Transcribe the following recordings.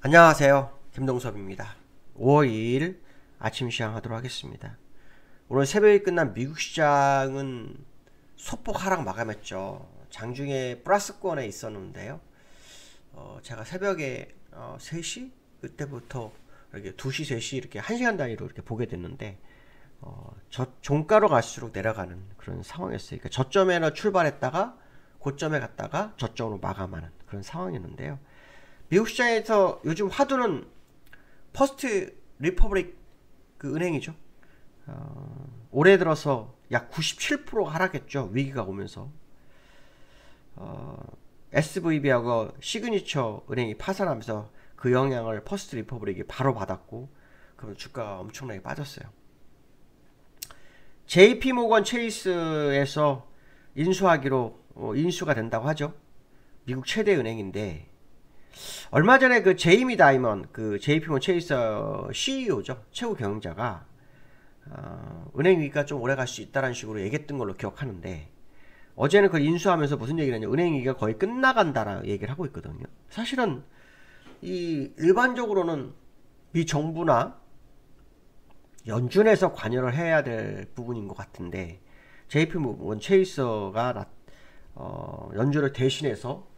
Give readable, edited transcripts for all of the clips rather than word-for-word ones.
안녕하세요. 김동섭입니다. 5월 2일 아침 시황하도록 하겠습니다. 오늘 새벽에 끝난 미국 시장은 소폭 하락 마감했죠. 장중에 플러스권에 있었는데요. 제가 새벽에 3시? 그때부터 이렇게 2시, 3시 이렇게 1시간 단위로 이렇게 보게 됐는데 종가로 갈수록 내려가는 그런 상황이었어요. 그러니까 저점에는 출발했다가 고점에 갔다가 저점으로 마감하는 그런 상황이었는데요. 미국 시장에서 요즘 화두는 퍼스트 리퍼블릭 그 은행이죠. 올해 들어서 약 97% 하락했죠. 위기가 오면서. SVB하고 시그니처 은행이 파산하면서 그 영향을 퍼스트 리퍼블릭이 바로 받았고, 그러면 주가가 엄청나게 빠졌어요. JP모건 체이스에서 인수하기로 인수가 된다고 하죠. 미국 최대 은행인데, 얼마 전에 그 제이미 다이먼, 그 JP모건 체이스 CEO죠. 최고 경영자가 은행 위기가 좀 오래 갈 수 있다는 식으로 얘기했던 걸로 기억하는데, 어제는 그걸 인수하면서 무슨 얘기를 했냐, 은행 위기가 거의 끝나간다라는 얘기를 하고 있거든요. 사실은 이 일반적으로는 미 정부나 연준에서 관여를 해야 될 부분인 것 같은데, JP모건 체이스가 연준을 대신해서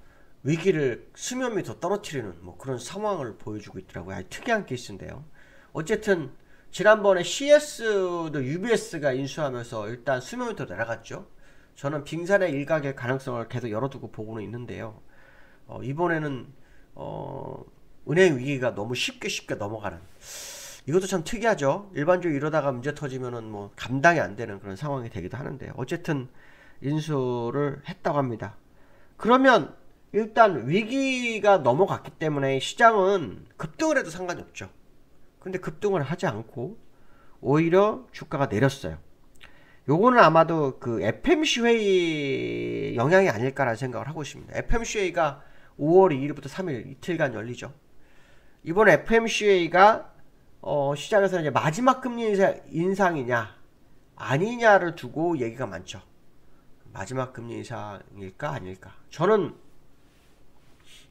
위기를 수면 밑으로 떨어뜨리는 뭐 그런 상황을 보여주고 있더라고요. 아주 특이한 케이스인데요. 어쨌든 지난번에 CS도 UBS가 인수하면서 일단 수면 밑으로 내려갔죠. 저는 빙산의 일각의 가능성을 계속 열어두고 보고는 있는데요. 이번에는 은행 위기가 너무 쉽게 넘어가는, 이것도 참 특이하죠. 일반적으로 이러다가 문제 터지면은 뭐 감당이 안 되는 그런 상황이 되기도 하는데, 어쨌든 인수를 했다고 합니다. 그러면 일단 위기가 넘어갔기 때문에 시장은 급등을 해도 상관이 없죠. 근데 급등을 하지 않고 오히려 주가가 내렸어요. 요거는 아마도 그 FMC 회의 영향이 아닐까라는 생각을 하고 있습니다. FMC 회의가 5월 2일부터 3일 이틀간 열리죠. 이번 FMC 회의가 시장에서 이제 마지막 금리 인상이냐 아니냐를 두고 얘기가 많죠. 마지막 금리 인상일까 아닐까. 저는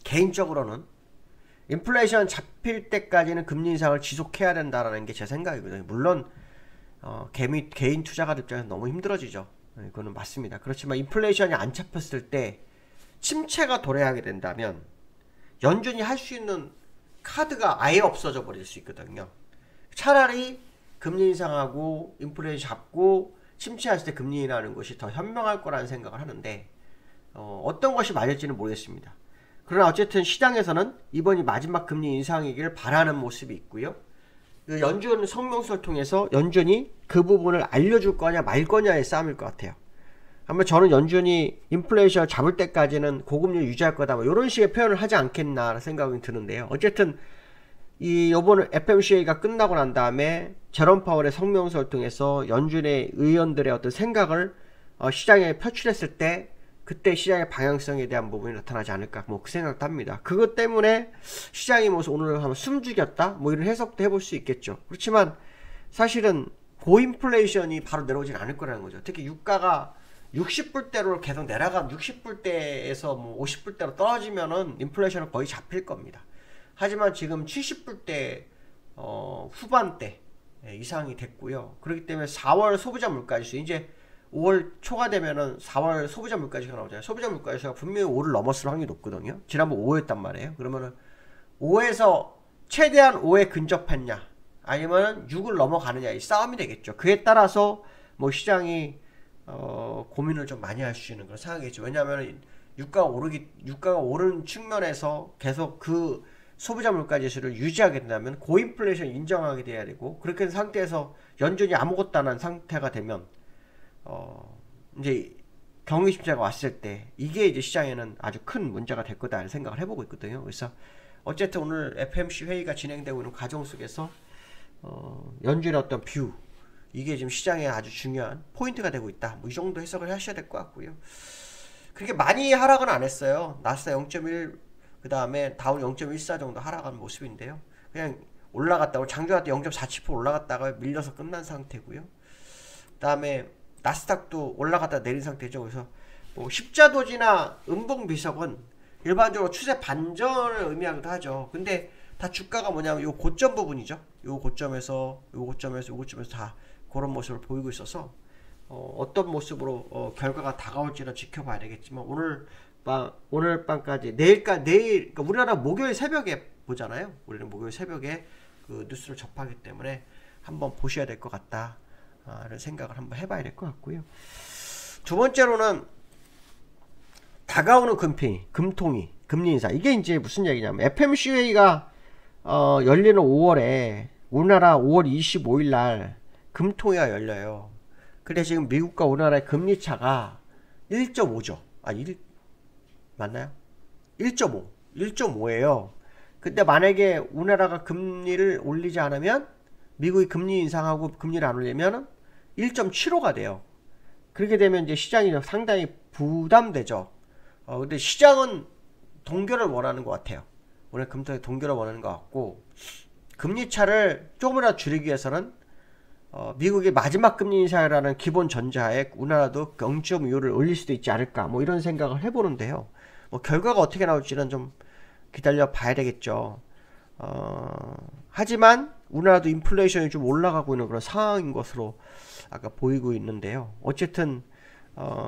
개인적으로는 인플레이션 잡힐 때까지는 금리 인상을 지속해야 된다라는 게 제 생각이거든요. 물론 개인 투자가들 입장에서 너무 힘들어지죠. 이거는 맞습니다. 그렇지만 인플레이션이 안 잡혔을 때 침체가 도래하게 된다면 연준이 할 수 있는 카드가 아예 없어져 버릴 수 있거든요. 차라리 금리 인상하고 인플레이션 잡고 침체했을 때 금리 인하하는 것이 더 현명할 거라는 생각을 하는데, 어떤 것이 맞을지는 모르겠습니다. 그러나 어쨌든 시장에서는 이번이 마지막 금리 인상이길 바라는 모습이 있고요. 연준 성명서를 통해서 연준이 그 부분을 알려줄 거냐 말 거냐의 싸움일 것 같아요. 아마 저는 연준이 인플레이션을 잡을 때까지는 고금리를 유지할 거다, 뭐 이런 식의 표현을 하지 않겠나 생각이 드는데요. 어쨌든 이번 FOMC가 끝나고 난 다음에 제롬 파월의 성명서를 통해서 연준의 의원들의 어떤 생각을 시장에 표출했을 때, 그때 시장의 방향성에 대한 부분이 나타나지 않을까, 뭐 그 생각도 합니다. 그것 때문에 시장이 뭐 오늘 한번 숨죽였다, 뭐 이런 해석도 해볼 수 있겠죠. 그렇지만 사실은 고인플레이션이 바로 내려오진 않을 거라는 거죠. 특히 유가가 60불대로 계속 내려간 60불대에서 뭐 50불대로 떨어지면은 인플레이션은 거의 잡힐 겁니다. 하지만 지금 70불대 후반대 이상이 됐고요. 그렇기 때문에 4월 소비자 물가지수, 이제 5월 초가 되면은 4월 소비자 물가지수가 나오잖아요. 소비자 물가지수가 분명히 5를 넘었을 확률이 높거든요. 지난번 5였단 말이에요. 그러면은 5에서 최대한 5에 근접했냐 아니면 6을 넘어가느냐, 이 싸움이 되겠죠. 그에 따라서 뭐 시장이 고민을 좀 많이 할 수 있는 그런 상황이겠죠. 왜냐하면 유가가 오르는 측면에서 계속 그 소비자 물가 지수를 유지하게 된다면 고인플레이션 인정하게 돼야 되고, 그렇게 된 상태에서 연준이 아무것도 안 한 상태가 되면 이제 경기 침체가 왔을 때 이게 이제 시장에는 아주 큰 문제가 될 거다라는 생각을 해보고 있거든요. 그래서 어쨌든 오늘 FMC 회의가 진행되고 있는 과정 속에서 연준의 어떤 뷰, 이게 지금 시장에 아주 중요한 포인트가 되고 있다, 뭐 이 정도 해석을 하셔야 될 것 같고요. 그렇게 많이 하락은 안 했어요. 나스닥 0.1, 그 다음에 다우 0.14 정도 하락한 모습인데요. 그냥 올라갔다가 장중할 때 0.47% 올라갔다가 밀려서 끝난 상태고요. 그 다음에 나스닥도 올라갔다 내린 상태죠. 그래서 뭐 십자도지나 음봉 비석은 일반적으로 추세 반전을 의미하기도 하죠. 근데 다 주가가 뭐냐면 요 고점 부분이죠. 요 고점에서 다 그런 모습을 보이고 있어서 어떤 모습으로 결과가 다가올지는 지켜봐야 되겠지만 오늘 밤까지 내일 그러니까 우리나라 목요일 새벽에 보잖아요. 우리는 목요일 새벽에 그 뉴스를 접하기 때문에 한번 보셔야 될 것 같다. 라는 생각을 한번 해봐야 될 것 같고요. 두 번째로는 다가오는 금통위, 금리 인사. 이게 이제 무슨 얘기냐면 FMC회의가 열리는 5월에 우리나라 5월 25일 날 금통위가 열려요. 근데 지금 미국과 우리나라의 금리 차가 1.5죠. 맞나요? 1.5예요. 근데 만약에 우리나라가 금리를 올리지 않으면 미국이 금리 인상하고 금리를 안 올리면 1.75가 돼요. 그렇게 되면 이제 시장이 상당히 부담되죠. 근데 시장은 동결을 원하는 것 같아요. 오늘 금통위 동결을 원하는 것 같고, 금리 차를 조금이라도 줄이기 위해서는 미국의 마지막 금리 인상이라는 기본 전제하에 우리나라도 0.25를 올릴 수도 있지 않을까, 뭐 이런 생각을 해보는데요. 뭐 결과가 어떻게 나올지는 좀 기다려 봐야 되겠죠. 하지만 우리나라도 인플레이션이 좀 올라가고 있는 그런 상황인 것으로 아까 보이고 있는데요. 어쨌든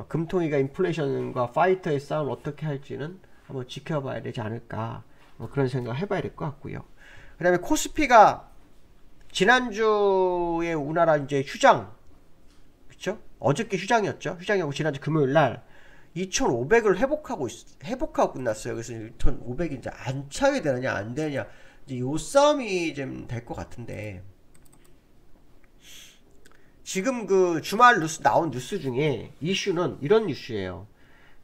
금통위가 인플레이션과 파이터의 싸움을 어떻게 할지는 한번 지켜봐야 되지 않을까, 뭐 그런 생각을 해봐야 될 것 같고요. 그 다음에 코스피가 지난주에 우리나라 이제 휴장, 그쵸? 어저께 휴장이었죠. 휴장이고 지난주 금요일 날 2,500을 회복하고 끝났어요. 그래서 2,500이 이제 안 차게 되느냐 안 되느냐, 이제 요 싸움이 좀 될 것 같은데, 지금 그 주말 나온 뉴스 중에 이슈는 이런 뉴스예요.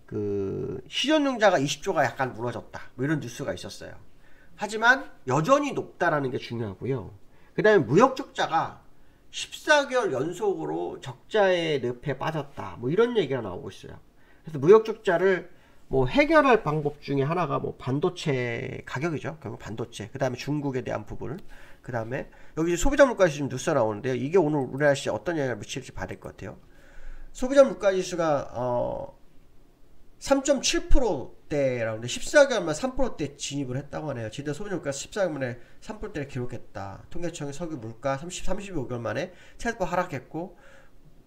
그 시전융자가 20조가 약간 무너졌다, 뭐 이런 뉴스가 있었어요. 하지만 여전히 높다라는 게 중요하고요. 그 다음에 무역적자가 14개월 연속으로 적자의 늪에 빠졌다, 뭐 이런 얘기가 나오고 있어요. 그래서 무역적자를 뭐 해결할 방법 중에 하나가 뭐 반도체 가격이죠. 결국 반도체. 그 다음에 중국에 대한 부분을. 그 다음에 여기 소비자 물가지수 지금 뉴스가 나오는데요. 이게 오늘 우리나라 시장에 어떤 영향을 미칠지 봐야 될 것 같아요. 소비자 물가지수가 3.7%대라는데 14개월만 3%대 진입을 했다고 하네요. 지난 소비자 물가 14개월 만에 3%대를 기록했다. 통계청의 석유 물가 35개월 만에 최고 하락했고,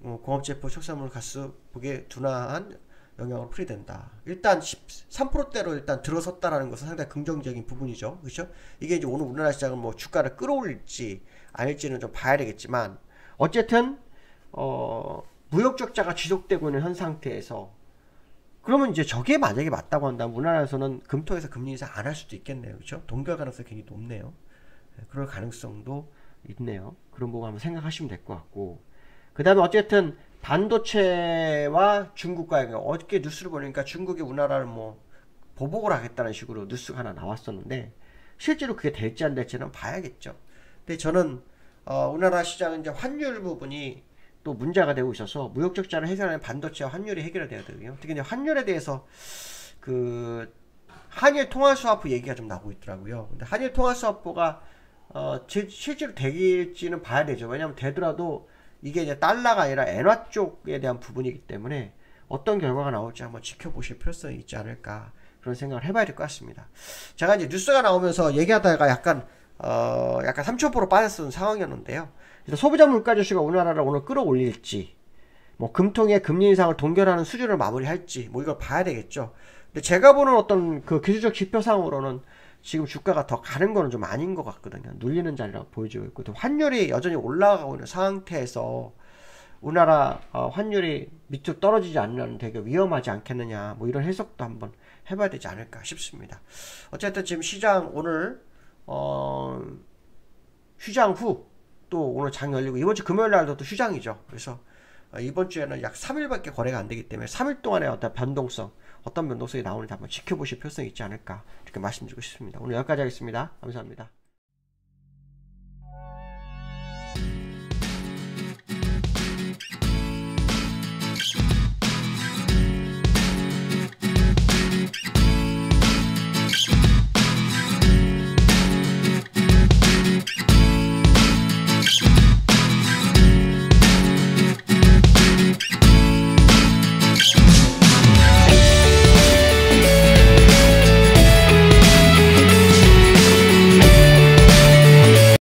공업제품, 척산물, 가스복에 둔화한 영향으로 풀이된다. 일단 3%대로 일단 들어섰다라는 것은 상당히 긍정적인 부분이죠. 그렇죠? 이게 이제 오늘 우리나라 시장은 뭐 주가를 끌어올릴지 아닐지는 좀 봐야 되겠지만, 어쨌든 무역 적자가 지속되고 있는 현 상태에서, 그러면 이제 저게 만약에 맞다고 한다면 우리나라에서는 금통에서 금리 인상 안 할 수도 있겠네요. 그렇죠? 동결 가능성이 굉장히 높네요. 그럴 가능성도 있네요. 그런 부분 한번 생각하시면 될 것 같고, 그 다음에 어쨌든 반도체와 중국과의, 어저께 뉴스를 보니까 중국이 우리나라를 뭐 보복을 하겠다는 식으로 뉴스가 하나 나왔었는데, 실제로 그게 될지 안 될지는 봐야겠죠. 근데 저는 우리나라 시장은 이제 환율 부분이 또 문제가 되고 있어서 무역 적자를 해결하는 반도체와 환율이 해결돼야 되거든요. 특히 이제 환율에 대해서 그 한일 통화수합부 얘기가 좀 나오고 있더라고요. 근데 한일 통화수합부가 실제로 될지는 봐야 되죠. 왜냐하면 되더라도 이게 이제 달러가 아니라 엔화 쪽에 대한 부분이기 때문에 어떤 결과가 나올지 한번 지켜보실 필요성이 있지 않을까, 그런 생각을 해봐야 될 것 같습니다. 제가 이제 뉴스가 나오면서 얘기하다가 약간 3,000% 빠졌던 상황이었는데요. 그래서 소비자 물가지수가 우리나라를 오늘 끌어올릴지, 뭐 금통의 금리 인상을 동결하는 수준을 마무리할지, 뭐 이걸 봐야 되겠죠. 근데 제가 보는 어떤 그 기술적 지표상으로는 지금 주가가 더 가는 거는 좀 아닌 것 같거든요. 눌리는 자리라고 보여지고 있고, 또 환율이 여전히 올라가고 있는 상태에서 우리나라 환율이 밑으로 떨어지지 않는 되게 위험하지 않겠느냐, 뭐 이런 해석도 한번 해봐야 되지 않을까 싶습니다. 어쨌든 지금 시장 오늘 휴장 후 또 오늘 장 열리고, 이번 주 금요일 날도 또 휴장이죠. 그래서 이번 주에는 약 3일밖에 거래가 안 되기 때문에 3일 동안의 어떤 변동성이 나오는지 한번 지켜보실 필요성이 있지 않을까, 이렇게 말씀드리고 싶습니다. 오늘 여기까지 하겠습니다. 감사합니다.